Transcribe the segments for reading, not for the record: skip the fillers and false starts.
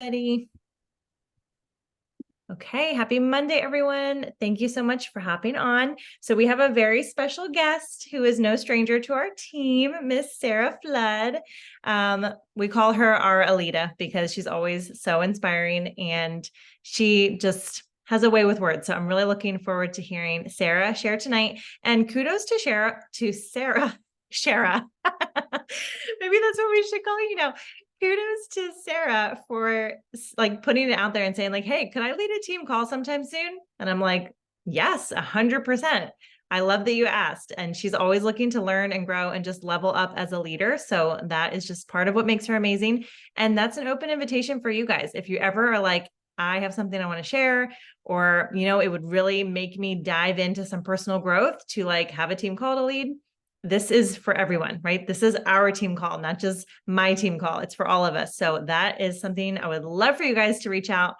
Ready? Okay, happy Monday, everyone. Thank you so much for hopping on. So we have a very special guest who is no stranger to our team, Miss Sarah Flood. We call her our Alita because she's always so inspiring and she just has a way with words. So I'm really looking forward to hearing Sarah share tonight. And kudos to Sarah, Shara. Maybe that's what we should call you now. Kudos to Sarah for like putting it out there and saying like, hey, could I lead a team call sometime soon? And I'm like, yes, 100%. I love that you asked. And she's always looking to learn and grow and just level up as a leader. So that is just part of what makes her amazing. And that's an open invitation for you guys. If you ever are like, I have something I want to share, or, it would really make me dive into some personal growth to like have a team call to lead. This is for everyone, right? This is our team call, not just my team call. It's for all of us. So that is something I would love for you guys to reach out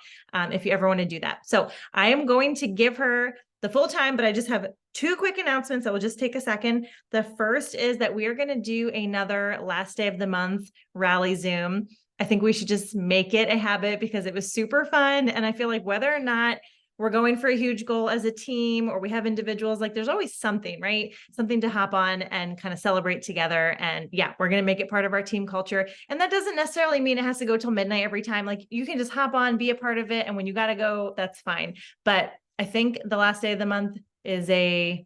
if you ever want to do that. So I am going to give her the full time, but I just have two quick announcements that will just take a second. The first is that we are going to do another last day of the month rally Zoom. I think we should just make it a habit because it was super fun. And I feel like whether or not we're going for a huge goal as a team or we have individuals, like there's always something, right? Something to hop on and kind of celebrate together. And yeah, we're going to make it part of our team culture. And that doesn't necessarily mean it has to go till midnight every time. Like you can just hop on, be a part of it. And when you got to go, that's fine. But I think the last day of the month is a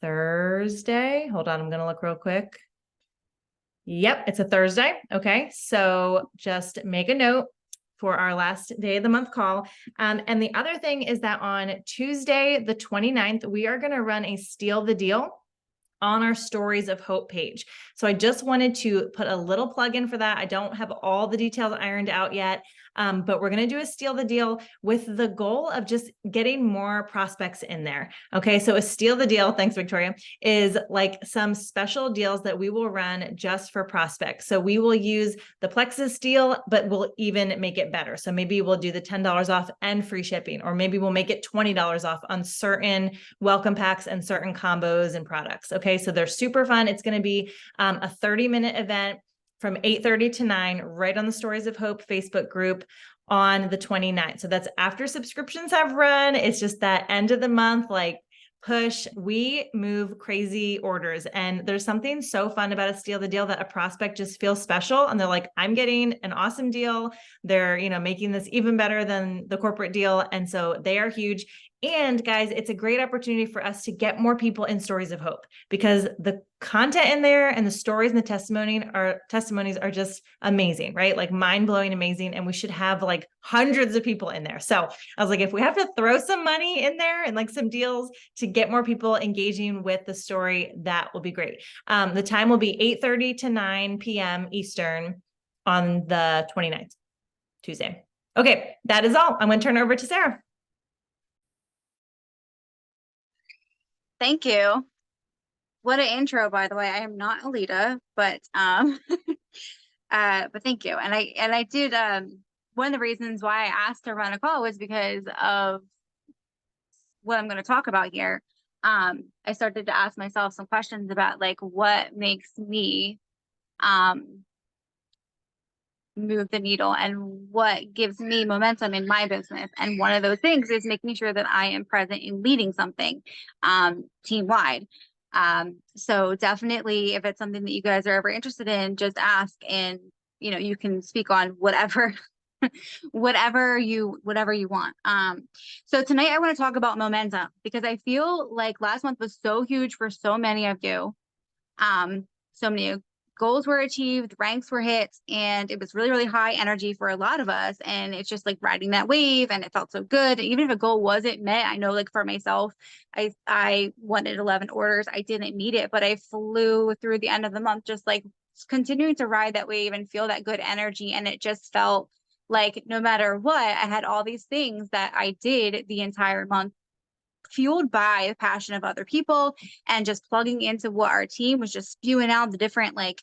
Thursday. Hold on, I'm going to look real quick. Yep, it's a Thursday. Okay. So just make a note for our last day of the month call. And the other thing is that on Tuesday, the 29th, we are going to run a Steal the Deal on our Stories of Hope page. So I just wanted to put a little plug in for that. I don't have all the details ironed out yet, but we're going to do a Steal the Deal with the goal of just getting more prospects in there. Okay, so a Steal the Deal, thanks Victoria, is like some special deals that we will run just for prospects. So we will use the Plexus deal, but we'll even make it better. So maybe we'll do the $10 off and free shipping, or maybe we'll make it $20 off on certain welcome packs and certain combos and products. Okay, so they're super fun. It's going to be a 30-minute event from 8:30 to 9 right on the Stories of Hope Facebook group on the 29th. So that's after subscriptions have run. It's just that end of the month, like push. We move crazy orders. And there's something so fun about a Steal the Deal that a prospect just feels special. And they're like, I'm getting an awesome deal. They're, making this even better than the corporate deal. And so they are huge. And guys, it's a great opportunity for us to get more people in Stories of Hope because the content in there and the stories and the testimonies are just amazing, right? Like mind-blowing amazing. And we should have like hundreds of people in there. So I was like, if we have to throw some money in there and like some deals to get more people engaging with the story, that will be great. The time will be 8:30 to 9 p.m. Eastern on the 29th, Tuesday. Okay, that is all. I'm going to turn it over to Sarah. Thank you. What an intro, by the way. I am not Alita, but but thank you. And I did one of the reasons why I asked to run a call was because of what I'm going to talk about here. I started to ask myself some questions about like what makes me move the needle and what gives me momentum in my business. And one of those things is making sure that I am present in leading something team wide. So definitely if it's something that you guys are ever interested in, just ask and you can speak on whatever whatever you want. So tonight I want to talk about momentum because I feel like last month was so huge for so many of you. So many goals were achieved, ranks were hit, and it was really, really high energy for a lot of us. And it's just like riding that wave and it felt so good. Even if a goal wasn't met, I know like for myself, I wanted 11 orders. I didn't meet it, but I flew through the end of the month, just like continuing to ride that wave and feel that good energy. And it just felt like no matter what, I had all these things that I did the entire month fueled by the passion of other people and just plugging into what our team was just spewing out the different like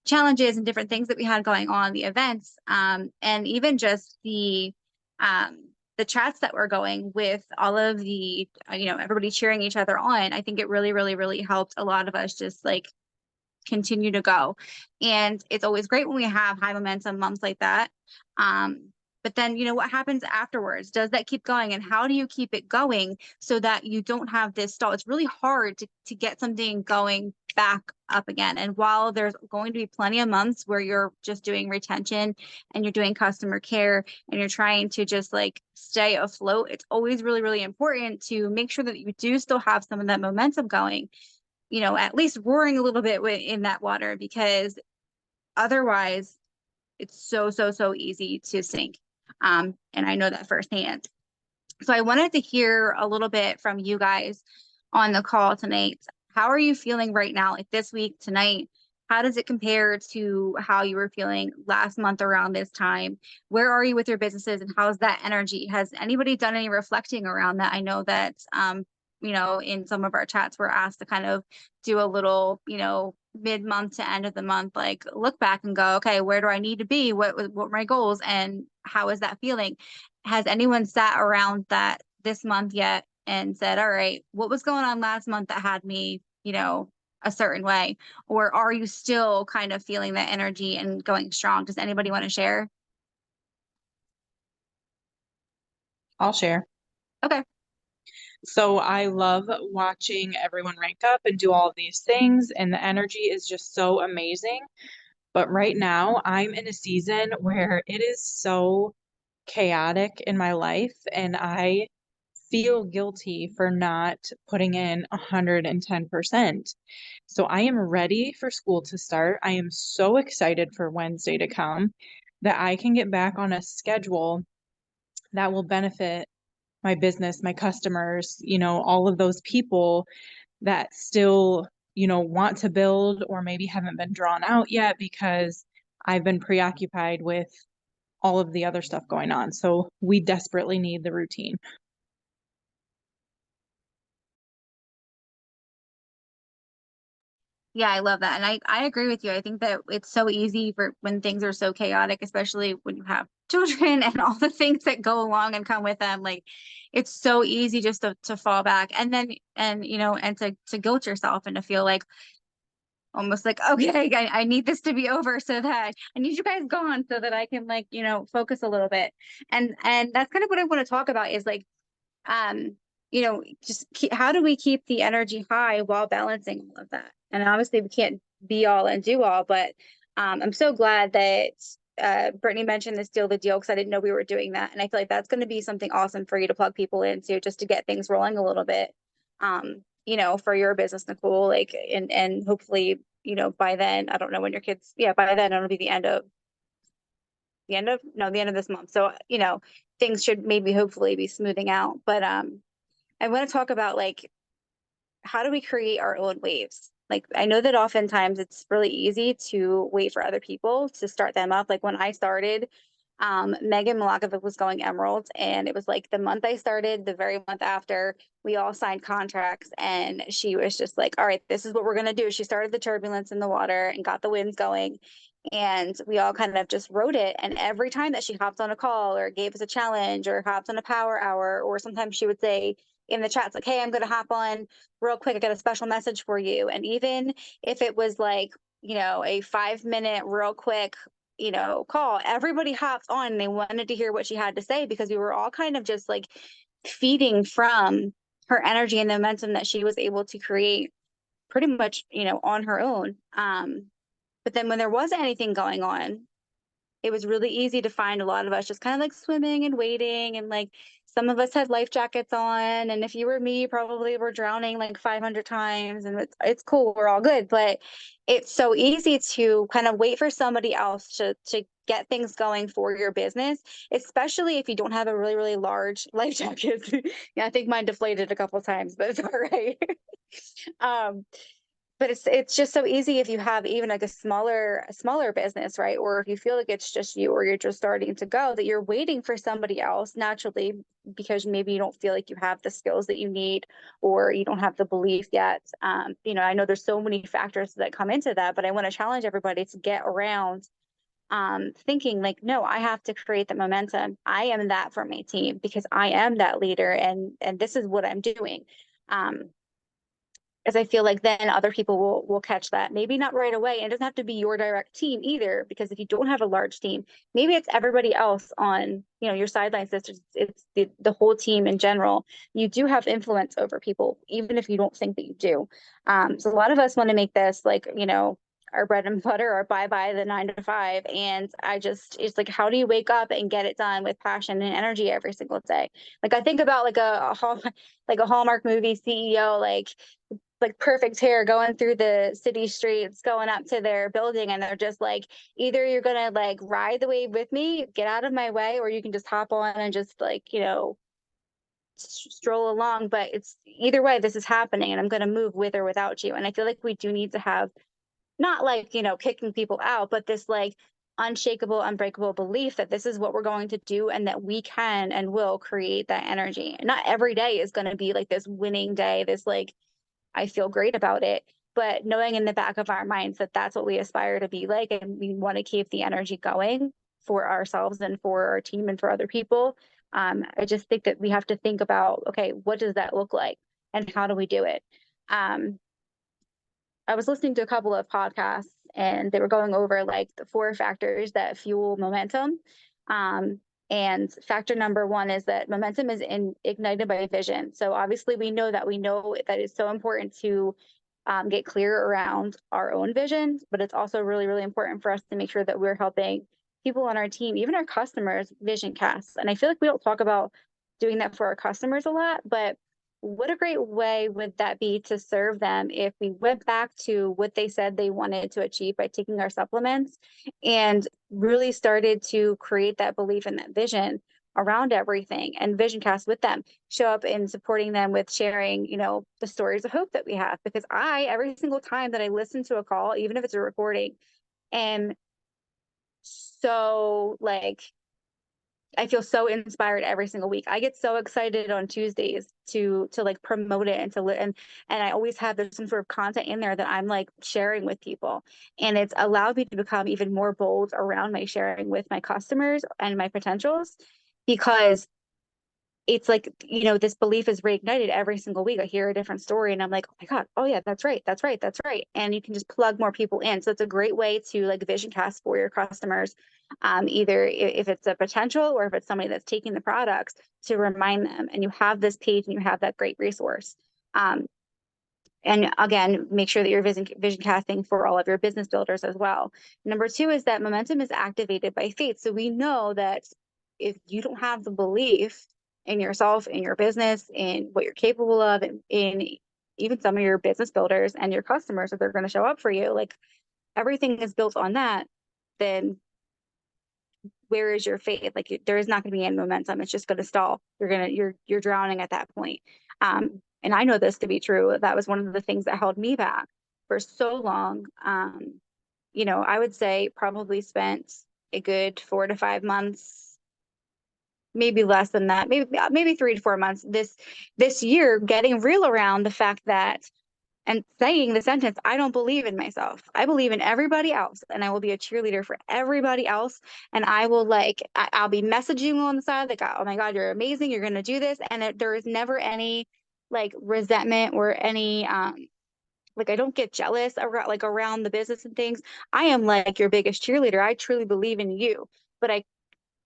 challenges and different things that we had going on, the events, and even just the chats that were going with all of the everybody cheering each other on. I think it really, really, really helped a lot of us just like continue to go. And it's always great when we have high momentum months like that. But then, you know, what happens afterwards? Does that keep going? And how do you keep it going so that you don't have this stall? It's really hard to get something going back up again. And while there's going to be plenty of months where you're just doing retention and you're doing customer care and you're trying to just like stay afloat, it's always really, really important to make sure that you do still have some of that momentum going, you know, at least roaring a little bit in that water, because otherwise it's so easy to sink. And I know that firsthand. So I wanted to hear a little bit from you guys on the call tonight. How are you feeling right now, like this week, tonight? How does it compare to how you were feeling last month around this time? Where are you with your businesses, and how's that energy? Has anybody done any reflecting around that? I know that, you know, in some of our chats, we're asked to kind of do a little, you know, mid-month to end of the month, like look back and go, okay, where do I need to be? What are my goals, and how is that feeling? Has anyone sat around that this month yet and said, all right, what was going on last month that had me, you know, a certain way? Or are you still kind of feeling that energy and going strong? Does anybody want to share? I'll share. Okay. So I love watching everyone rank up and do all of these things, and the energy is just so amazing. But right now, I'm in a season where it is so chaotic in my life, and I feel guilty for not putting in 110%. So I am ready for school to start. I am so excited for Wednesday to come that I can get back on a schedule that will benefit my business, my customers, you know, all of those people that still, you know, want to build or maybe haven't been drawn out yet because I've been preoccupied with all of the other stuff going on. So we desperately need the routine. Yeah, I love that. And I agree with you. I think that it's so easy for when things are so chaotic, especially when you have children and all the things that go along and come with them. Like it's so easy just to fall back and then, and, you know, and to guilt yourself and to feel like almost like, okay, I need this to be over so that I need you guys gone so that I can like, you know, focus a little bit. And that's kind of what I want to talk about is like, um, you know, just how do we keep the energy high while balancing all of that? And obviously we can't be all and do all, but I'm so glad that Brittany mentioned the Steal the Deal, because I didn't know we were doing that. And I feel like that's going to be something awesome for you to plug people into just to get things rolling a little bit, you know, for your business, Nicole, like, and hopefully, you know, by then, I don't know when your kids, yeah, by then it'll be the end of this month. So, you know, things should maybe hopefully be smoothing out. But I want to talk about like how do we create our own waves? Like I know that oftentimes it's really easy to wait for other people to start them up. Like when I started, Megan Malakovic was going Emerald, and it was like the month I started, the very month after, we all signed contracts, and she was just like, all right, this is what we're gonna do. She started the turbulence in the water and got the winds going. And we all kind of just wrote it. And every time that she hopped on a call or gave us a challenge or hopped on a power hour, or sometimes she would say in the chats, like, hey, I'm going to hop on real quick. I got a special message for you. And even if it was like, you know, a 5 minute, real quick, you know, call, everybody hopped on and they wanted to hear what she had to say, because we were all kind of just like feeding from her energy and the momentum that she was able to create pretty much, you know, on her own. But then when there wasn't anything going on, it was really easy to find a lot of us just kind of like swimming and waiting. And like some of us had life jackets on. And if you were me, you probably were drowning like 500 times. And it's cool. We're all good. But it's so easy to kind of wait for somebody else to get things going for your business, especially if you don't have a really, really large life jacket. Yeah, I think mine deflated a couple of times, but it's all right. um, but it's just so easy if you have even like a smaller business, right? Or if you feel like it's just you, or you're just starting to go, that you're waiting for somebody else naturally, because maybe you don't feel like you have the skills that you need, or you don't have the belief yet. You know, I know there's so many factors that come into that, but I want to challenge everybody to get around thinking like, no, I have to create the momentum. I am that for my team because I am that leader, and this is what I'm doing. as I feel like then other people will catch that. Maybe not right away. And it doesn't have to be your direct team either, because if you don't have a large team, maybe it's everybody else on, you know, your sideline sisters. It's the whole team in general. You do have influence over people, even if you don't think that you do. So a lot of us want to make this like, you know, our bread and butter, or bye the 9 to 5. And it's like, how do you wake up and get it done with passion and energy every single day? Like I think about like like a Hallmark movie CEO, like perfect hair going through the city streets, going up to their building, and they're just like, either you're gonna like ride the wave with me, get out of my way, or you can just hop on and just like, you know, stroll along. But it's either way, this is happening, and I'm gonna move with or without you. And I feel like we do need to have, not like, you know, kicking people out, but this like unshakable, unbreakable belief that this is what we're going to do, and that we can and will create that energy. And not every day is going to be like this winning day, this like, I feel great about it. But knowing in the back of our minds that that's what we aspire to be like, and we want to keep the energy going for ourselves and for our team and for other people. I just think that we have to think about, okay, what does that look like, and how do we do it? Um, I was listening to a couple of podcasts, and they were going over like the 4 factors that fuel momentum. Um, and factor number 1 is that momentum is ignited by vision. So obviously we know that it's so important to get clear around our own vision, but it's also really, really important for us to make sure that we're helping people on our team, even our customers, vision cast. And I feel like we don't talk about doing that for our customers a lot, but what a great way would that be to serve them if we went back to what they said they wanted to achieve by taking our supplements, and really started to create that belief and that vision around everything, and vision cast with them, show up in supporting them with sharing, you know, the stories of hope that we have. Because every single time that I listen to a call, even if it's a recording, am so like, I feel so inspired every single week. I get so excited on Tuesdays to like promote it, and and I always have there's some sort of content in there that I'm like sharing with people. And it's allowed me to become even more bold around my sharing with my customers and my potentials, because it's like, you know, this belief is reignited every single week. I hear a different story, and I'm like, oh my God, oh yeah, that's right, that's right, that's right. And you can just plug more people in. So it's a great way to like vision cast for your customers, either if it's a potential or if it's somebody that's taking the products, to remind them. And you have this page and you have that great resource. Um, and again, make sure that you're vision casting for all of your business builders as well. Number 2 is that momentum is activated by faith. So we know that if you don't have the belief in yourself, in your business, in what you're capable of, in even some of your business builders and your customers, that they're going to show up for you, like everything is built on that, then where is your faith? Like there is not going to be any momentum. It's just going to stall. You're drowning at that point. And I know this to be true. That was one of the things that held me back for so long. You know, I would say probably spent a good 4 to 5 months, maybe less than that, maybe 3 to 4 months this year, getting real around the fact that, and saying the sentence, I don't believe in myself. I believe in everybody else, and I will be a cheerleader for everybody else. And I will I'll be messaging on the side, like, oh my God, you're amazing. You're going to do this. And there is never any like resentment or any, like, I don't get jealous around the business and things. I am like your biggest cheerleader. I truly believe in you, but I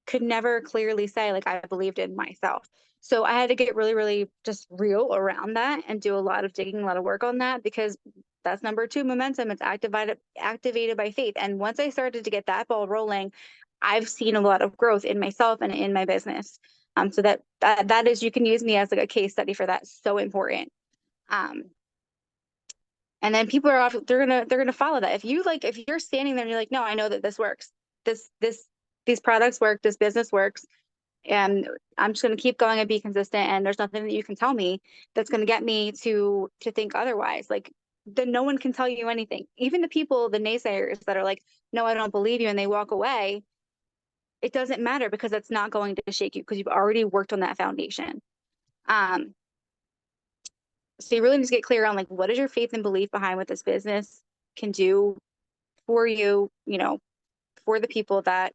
could never clearly say like I believed in myself. So I had to get really, really just real around that and do a lot of digging, a lot of work on that, because that's number 2, momentum. It's activated by faith. And once I started to get that ball rolling, I've seen a lot of growth in myself and in my business. So that is, you can use me as like a case study for that. So important. Um, and then people are they're gonna follow that. If you're standing there and you're like, no, I know that this works. These products work, this business works, and I'm just going to keep going and be consistent, and there's nothing that you can tell me that's going to get me to think otherwise. Like, then no one can tell you anything. Even the naysayers that are like, no, I don't believe you, and they walk away, it doesn't matter, because it's not going to shake you, because you've already worked on that foundation. So you really need to get clear on like, what is your faith and belief behind what this business can do for you, you know, for the people that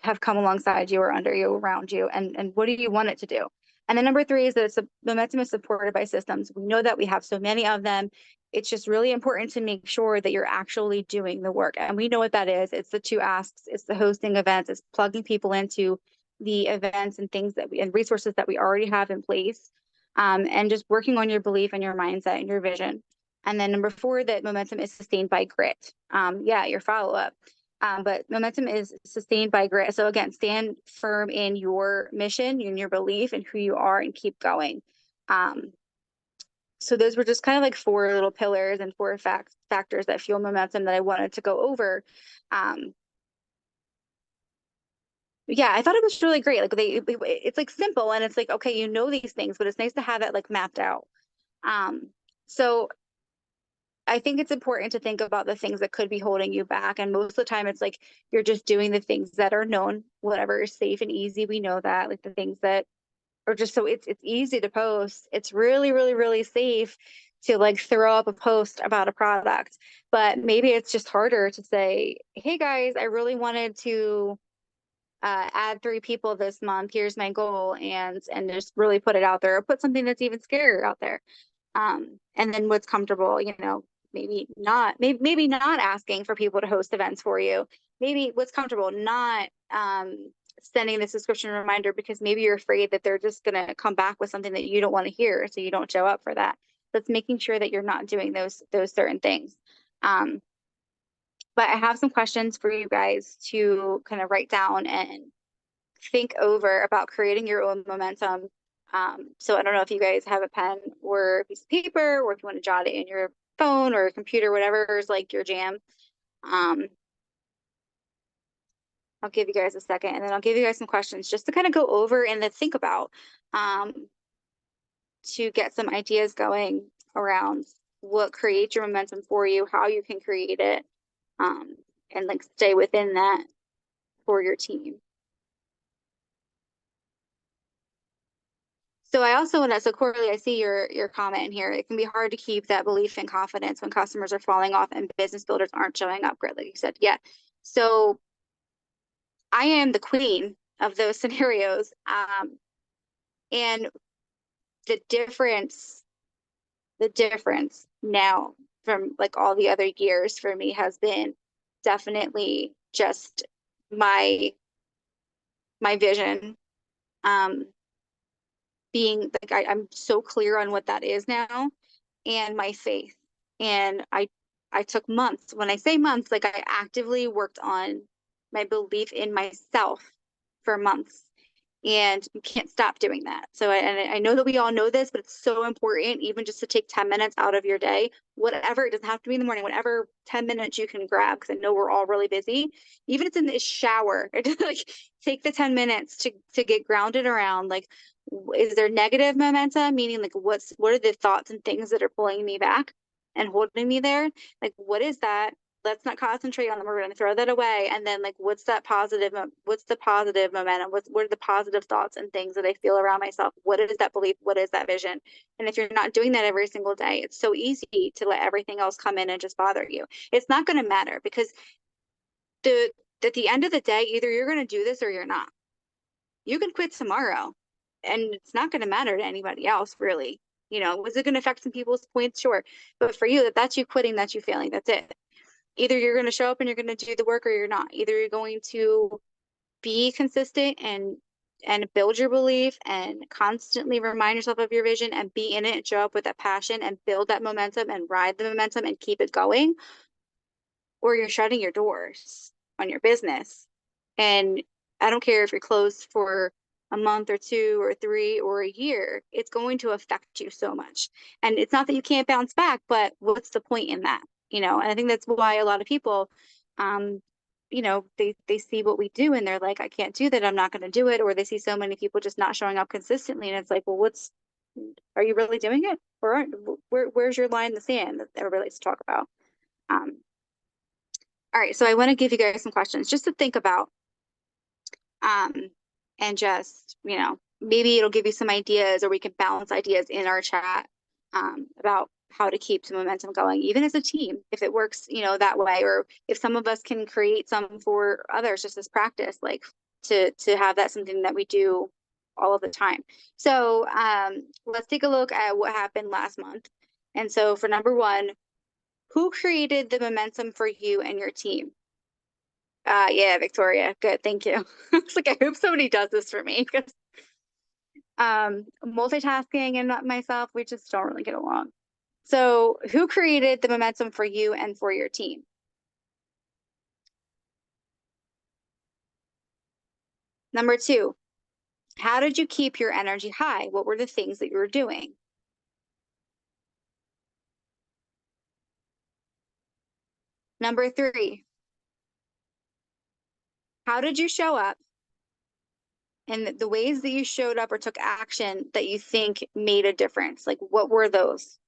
have come alongside you or under you, around you, and what do you want it to do? And then number 3 is that momentum is supported by systems. We know that we have so many of them. It's just really important to make sure that you're actually doing the work. And we know what that is. It's the 2 asks, it's the hosting events, it's plugging people into the events and things and resources that we already have in place. And just working on your belief and your mindset and your vision. And then number 4, that momentum is sustained by grit. Your follow-up. But momentum is sustained by grit. So again, stand firm in your mission, in your belief, and who you are, and keep going. So those were just kind of like 4 little pillars and 4 factors that fuel momentum that I wanted to go over. I thought it was really great. Like it's like simple, and it's like, okay, you know these things, but it's nice to have it like mapped out. So I think it's important to think about the things that could be holding you back. And most of the time it's like, you're just doing the things that are known, whatever is safe and easy. We know that, like the things that are just, so it's easy to post. It's really, really, really safe to like throw up a post about a product, but maybe it's just harder to say, hey guys, I really wanted to add 3 people this month. Here's my goal, and just really put it out there, or put something that's even scarier out there. And then what's comfortable, maybe not asking for people to host events for you. Maybe what's comfortable, not sending the subscription reminder, because maybe you're afraid that they're just going to come back with something that you don't want to hear, so you don't show up for that. That's making sure that you're not doing those certain things. But I have some questions for you guys to kind of write down and think over about creating your own momentum. So I don't know if you guys have a pen or a piece of paper, or if you want to jot it in your phone or computer, whatever is like your jam. I'll give you guys a second, and then I'll give you guys some questions just to kind of go over and to think about, to get some ideas going around what creates your momentum for you, how you can create it, and like stay within that for your team. So I also want to, so Coralie, I see your comment in here. It can be hard to keep that belief and confidence when customers are falling off and business builders aren't showing up, like you said. Yeah. So I am the queen of those scenarios. And the difference now from like all the other years for me has been definitely just my vision, being like, I'm so clear on what that is now, and my faith. And I took months. When I say months, like I actively worked on my belief in myself for months, and you can't stop doing that. So I know that we all know this, but it's so important, even just to take 10 minutes out of your day, whatever, it doesn't have to be in the morning, whatever 10 minutes you can grab, because I know we're all really busy. Even if it's in the shower, like take the 10 minutes to get grounded around, like, is there negative momentum? Meaning like, what are the thoughts and things that are pulling me back and holding me there? Like, what is that? Let's not concentrate on them. We're going to throw that away. And then like, what's the positive momentum? What are the positive thoughts and things that I feel around myself? What is that belief? What is that vision? And if you're not doing that every single day, it's so easy to let everything else come in and just bother you. It's not going to matter, because at the end of the day, either you're going to do this or you're not. You can quit tomorrow, and it's not going to matter to anybody else, really. Was it going to affect some people's points? Sure. But for you, that's you quitting, that's you failing. That's it. Either you're going to show up and you're going to do the work, or you're not. Either you're going to be consistent and build your belief and constantly remind yourself of your vision and be in it and show up with that passion and build that momentum and ride the momentum and keep it going, or you're shutting your doors on your business. And I don't care if you're closed for a month or 2 or 3 or a year, it's going to affect you so much. And it's not that you can't bounce back, but what's the point in that? And I think that's why a lot of people, they see what we do and they're like, I can't do that, I'm not going to do it. Or they see so many people just not showing up consistently, and it's like, well, are you really doing it? Or where's your line in the sand that everybody likes to talk about? All right, so I want to give you guys some questions just to think about. And just, maybe it'll give you some ideas, or we can balance ideas in our chat about how to keep some momentum going, even as a team, if it works, that way, or if some of us can create some for others, just as practice, like to have that something that we do all of the time. So let's take a look at what happened last month. And so for number one, who created the momentum for you and your team? Yeah, Victoria. Good. Thank you. It's like, I hope somebody does this for me, because multitasking and not myself, we just don't really get along. So who created the momentum for you and for your team? Number two, how did you keep your energy high? What were the things that you were doing? Number three, how did you show up? And the ways that you showed up or took action that you think made a difference, like what were those?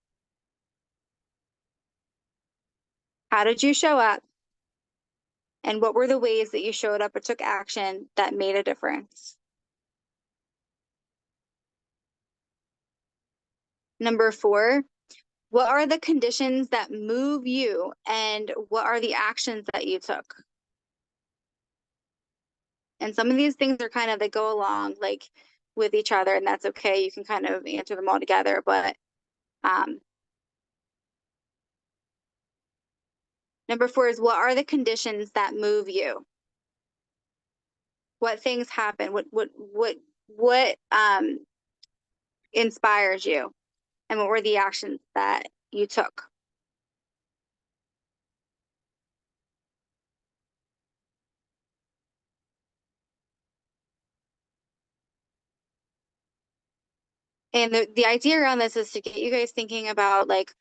How did you show up? And what were the ways that you showed up or took action that made a difference? Number four, what are the conditions that move you and what are the actions that you took? And some of these things are kind of, they go along like with each other, and that's okay. You can kind of answer them all together, but number four is, what are the conditions that move you? What things happen? What inspires you? And what were the actions that you took? And the idea around this is to get you guys thinking about, like,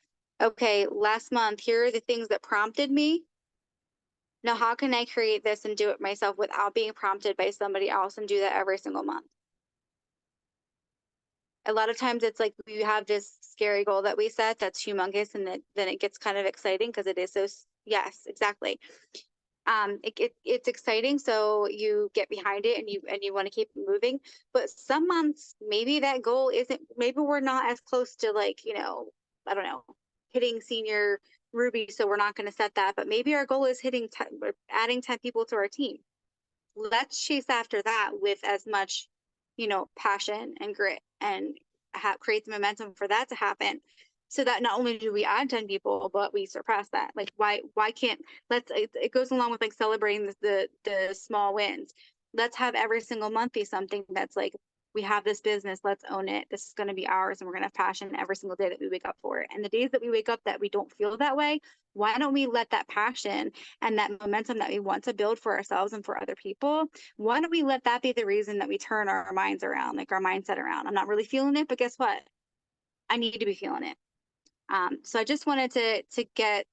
okay, last month, here are the things that prompted me. Now, how can I create this and do it myself without being prompted by somebody else, and do that every single month? A lot of times it's like we have this scary goal that we set that's humongous, and then it gets kind of exciting because it is so, yes, exactly. It's exciting, so you get behind it and you want to keep moving. But some months, maybe that goal isn't, maybe we're not as close to, like, you know, I don't know, hitting senior Ruby, so we're not going to set that. But maybe our goal is adding 10 people to our team. Let's chase after that with as much, you know, passion and grit, and create the momentum for that to happen, so that not only do we add 10 people, but we surpass that. Like, why can't, it goes along with like celebrating the small wins. Let's have every single month be something that's like, we have this business, let's own it. This is going to be ours, and we're going to have passion every single day that we wake up for it. And the days that we wake up that we don't feel that way, why don't we let that passion and that momentum that we want to build for ourselves and for other people, why don't we let that be the reason that we turn our minds around, like our mindset around? I'm not really feeling it, but guess what? I need to be feeling it. So I just wanted to get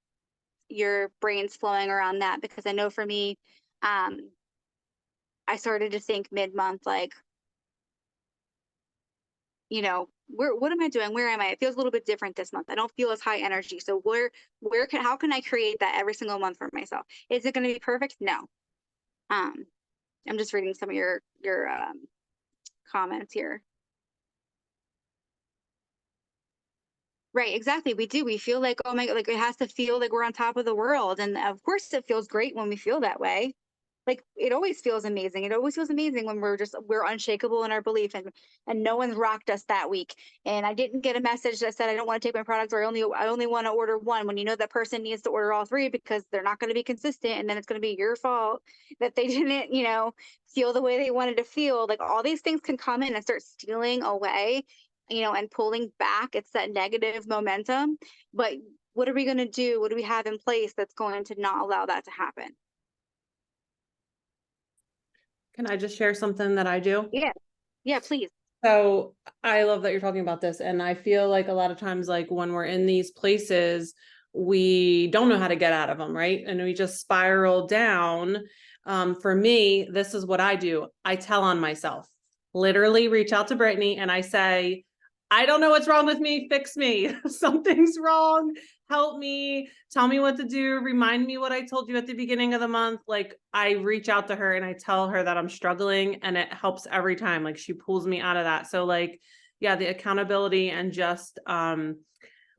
your brains flowing around that, because I know for me, I started to think mid-month, like, you know, what am I doing? Where am I? It feels a little bit different this month. I don't feel as high energy. So how can I create that every single month for myself? Is it going to be perfect? No. I'm just reading some of your comments here. Right, exactly. We do. We feel like, oh my God, like it has to feel like we're on top of the world. And of course it feels great when we feel that way. Like, it always feels amazing. It always feels amazing when we're unshakable in our belief, and no one's rocked us that week. And I didn't get a message that said I don't want to take my products, or I only want to order one, when you know that person needs to order all three, because they're not going to be consistent, and then it's going to be your fault that they didn't, you know, feel the way they wanted to feel. Like, all these things can come in and start stealing away, you know, and pulling back. It's that negative momentum. But what are we going to do? What do we have in place that's going to not allow that to happen? Can I just share something that I do? Yeah, please. So I love that you're talking about this. And I feel like a lot of times, like when we're in these places, we don't know how to get out of them, right? And we just spiral down. For me, this is what I do. I tell on myself, literally reach out to Brittany and I say, I don't know what's wrong with me. Fix me. Something's wrong. Help me. Tell me what to do. Remind me what I told you at the beginning of the month. Like, I reach out to her and I tell her that I'm struggling, and it helps every time. Like, she pulls me out of that. So like, yeah, the accountability and just,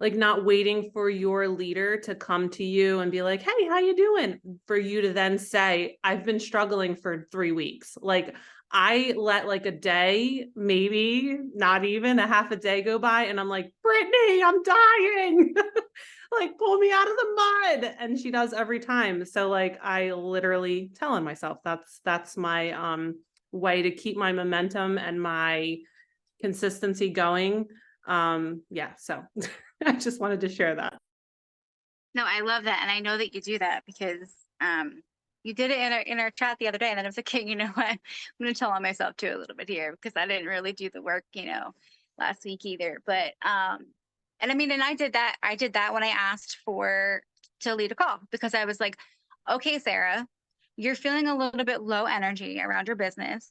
like not waiting for your leader to come to you and be like, hey, how you doing? For you to then say, I've been struggling for 3 weeks. Like I let like a day, maybe not even a half a day go by. And I'm like, Brittany, I'm dying. Like pull me out of the mud. And she does every time. So like I literally telling myself that's my way to keep my momentum and my consistency going. Yeah, so I just wanted to share that. No, I love that. And I know that you do that because you did it in our chat the other day. And then I was like, okay, you know what? I'm gonna tell on myself too a little bit here because I didn't really do the work, last week either. But and I mean, and I did that when I asked to lead a call because I was like, okay, Sarah, you're feeling a little bit low energy around your business.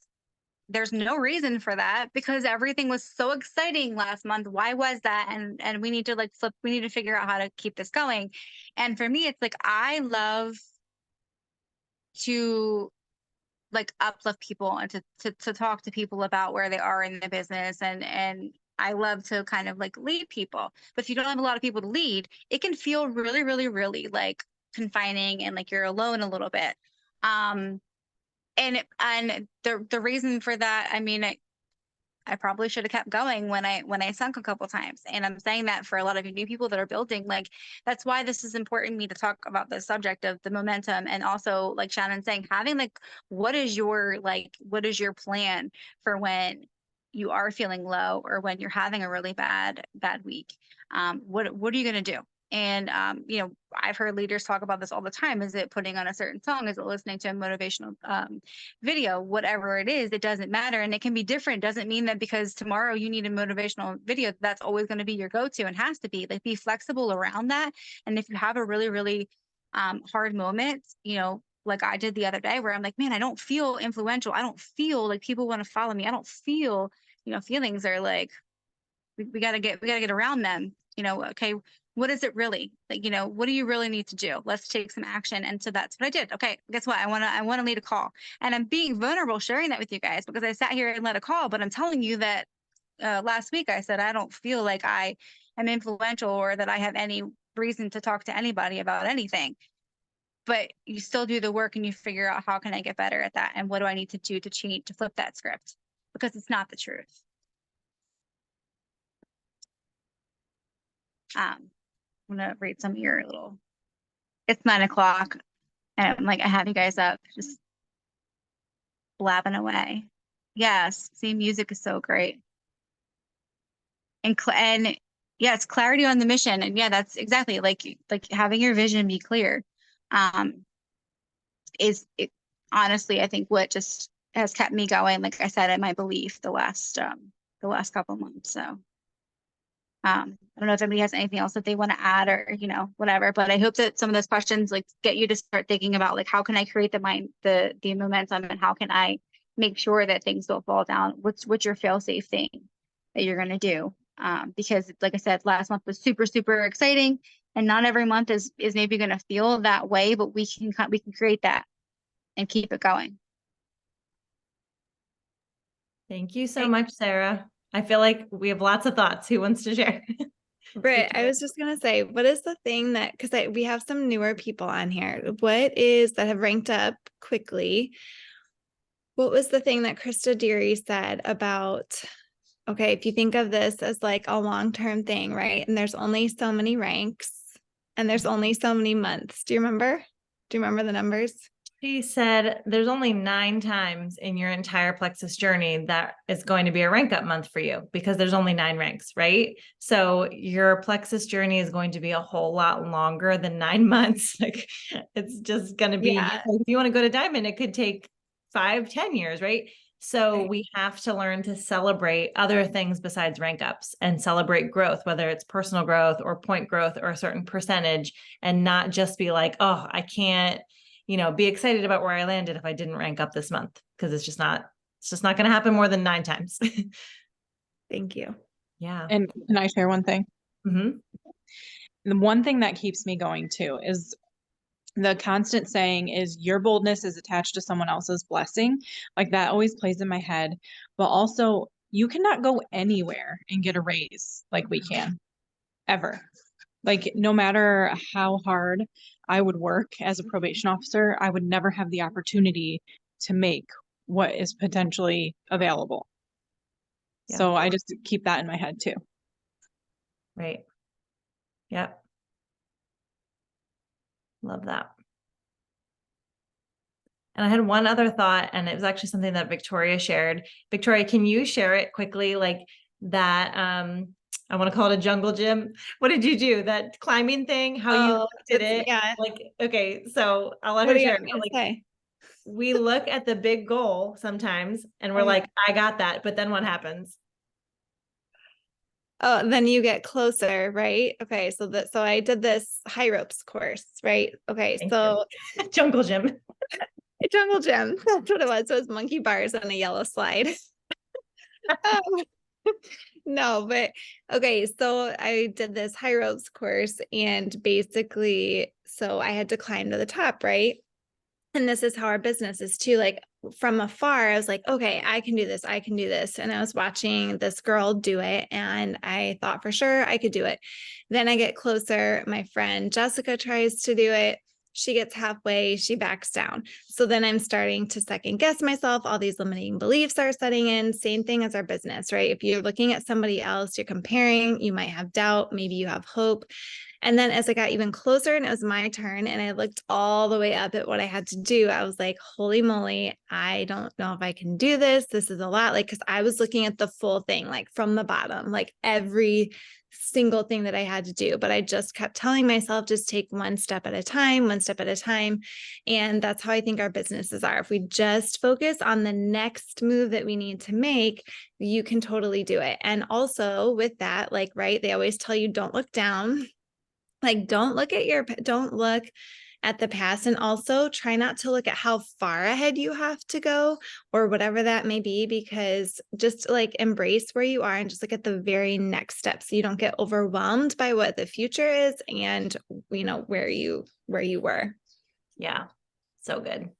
There's no reason for that because everything was so exciting last month. Why was that? And we need to we need to figure out how to keep this going. And for me, it's like I love to like uplift people and to talk to people about where they are in the business and I love to kind of like lead people. But if you don't have a lot of people to lead, it can feel really, really, really like confining and like you're alone a little bit. And the reason for that, I mean, I probably should have kept going when I sunk a couple times. And I'm saying that for a lot of you new people that are building, like that's why this is important to me to talk about the subject of the momentum. And also like Shannon saying, having like, what is your plan for when you are feeling low or when you're having a really bad week? What are you going to do? And, I've heard leaders talk about this all the time. Is it putting on a certain song? Is it listening to a motivational video? Whatever it is, it doesn't matter. And it can be different. Doesn't mean that because tomorrow you need a motivational video, that's always going to be your go-to and has to be. Like be flexible around that. And if you have a really, really hard moment, like I did the other day where I'm like, man, I don't feel influential. I don't feel like people want to follow me. I don't feel, feelings are like, we gotta get around them. Okay, what is it really like? What do you really need to do? Let's take some action. And so that's what I did. Okay, guess what? I want to lead a call, and I'm being vulnerable sharing that with you guys because I sat here and led a call. But I'm telling you that last week I said I don't feel like I am influential or that I have any reason to talk to anybody about anything. But you still do the work and you figure out how can I get better at that and what do I need to do to change to flip that script because it's not the truth. I'm gonna read some of your little. It's 9 o'clock, and I'm like, I have you guys up, just blabbing away. Yes, see, music is so great, and yeah, it's clarity on the mission, and yeah, that's exactly like having your vision be clear. Is it honestly? I think what just has kept me going, like I said, in my belief the last couple months. So. I don't know if anybody has anything else that they want to add or, whatever, but I hope that some of those questions like get you to start thinking about like, how can I create the momentum and how can I make sure that things don't fall down? What's your fail safe thing that you're going to do? Because like I said, last month was super, super exciting and not every month is maybe going to feel that way, but we can create that and keep it going. Thank you so much, Sarah. I feel like we have lots of thoughts. Who wants to share? Britt, I was just going to say, what is the thing that, because we have some newer people on here, what is that have ranked up quickly? What was the thing that Krista Deary said about, okay, if you think of this as like a long-term thing, right? And there's only so many ranks and there's only so many months. Do you remember the numbers? She said there's only 9 times in your entire Plexus journey that is going to be a rank up month for you because there's only 9 ranks, right? So your Plexus journey is going to be a whole lot longer than 9 months. Like it's just going to be, if you want to go to Diamond, it could take 5-10 years, right? So we have to learn to celebrate other things besides rank ups and celebrate growth, whether it's personal growth or point growth or a certain percentage, and not just be like, oh, I can't, be excited about where I landed if I didn't rank up this month, because it's just not going to happen more than 9 times. Thank you. Yeah. And can I share one thing? Mm-hmm. The one thing that keeps me going too is the constant saying is your boldness is attached to someone else's blessing. Like that always plays in my head, but also you cannot go anywhere and get a raise like we can. ever. Like, no matter how hard I would work as a probation officer, I would never have the opportunity to make what is potentially available. Yeah. So I just keep that in my head too. Right. Yep. Love that. And I had one other thought, and it was actually something that Victoria shared. Victoria, can you share it quickly? Like that, I want to call it a jungle gym. What did you do? That climbing thing, how you Oh, did that's- it? yeah. Like, okay, so I'll let What her do you share want it. me But, to like, say? we look at the big goal sometimes and we're Oh, yeah. like, I got that. But then what happens? Oh, then you get closer, right? Okay, so I did this high ropes course, right? Okay, Thank so you. Jungle gym. a jungle gym. That's what it was. So it was monkey bars and a yellow slide. Um, no, but okay, so I did this high ropes course, and basically, so I had to climb to the top, right? And this is how our business is too. Like from afar, I was like, okay, I can do this. I can do this. And I was watching this girl do it, and I thought for sure I could do it. Then I get closer. My friend Jessica tries to do it. She gets halfway, she backs down. So then I'm starting to second guess myself. All these limiting beliefs are setting in. Same thing as our business, right? If you're looking at somebody else, you're comparing, you might have doubt, maybe you have hope. And then as I got even closer and it was my turn and I looked all the way up at what I had to do, I was like, holy moly, I don't know if I can do this. This is a lot. Like, cause I was looking at the full thing, like from the bottom, like every single thing that I had to do. But I just kept telling myself, just take one step at a time, one step at a time. And that's how I think our businesses are. If we just focus on the next move that we need to make, you can totally do it. And also with that, like, right, they always tell you, don't look down. Like, don't look at the past, and also try not to look at how far ahead you have to go or whatever that may be, because just like embrace where you are and just look at the very next step so you don't get overwhelmed by what the future is and where you were. Yeah. So good.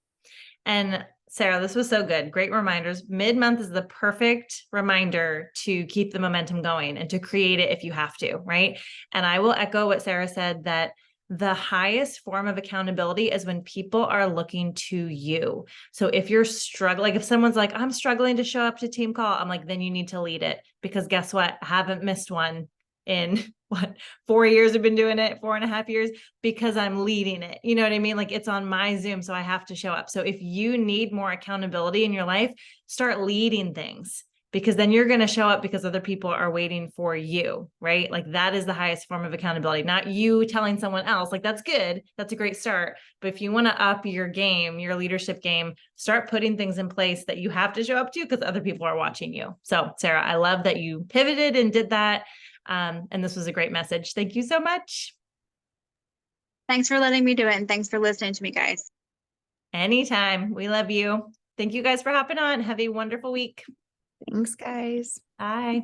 And Sarah, this was so good. Great reminders. Mid-month is the perfect reminder to keep the momentum going and to create it if you have to, right? And I will echo what Sarah said, that the highest form of accountability is when people are looking to you. So if you're struggling, like if someone's like, I'm struggling to show up to team call, I'm like, then you need to lead it, because guess what? I haven't missed one in 4 years I've been doing it, 4.5 years, because I'm leading it. You know what I mean? Like, it's on my Zoom, so I have to show up. So if you need more accountability in your life, start leading things, because then you're going to show up because other people are waiting for you, right? Like, that is the highest form of accountability, not you telling someone else. Like, that's good. That's a great start. But if you want to up your game, your leadership game, start putting things in place that you have to show up to because other people are watching you. So Sarah, I love that you pivoted and did that. And this was a great message. Thank you so much. Thanks for letting me do it. And thanks for listening to me, guys. Anytime. We love you. Thank you guys for hopping on. Have a wonderful week. Thanks, guys. Bye.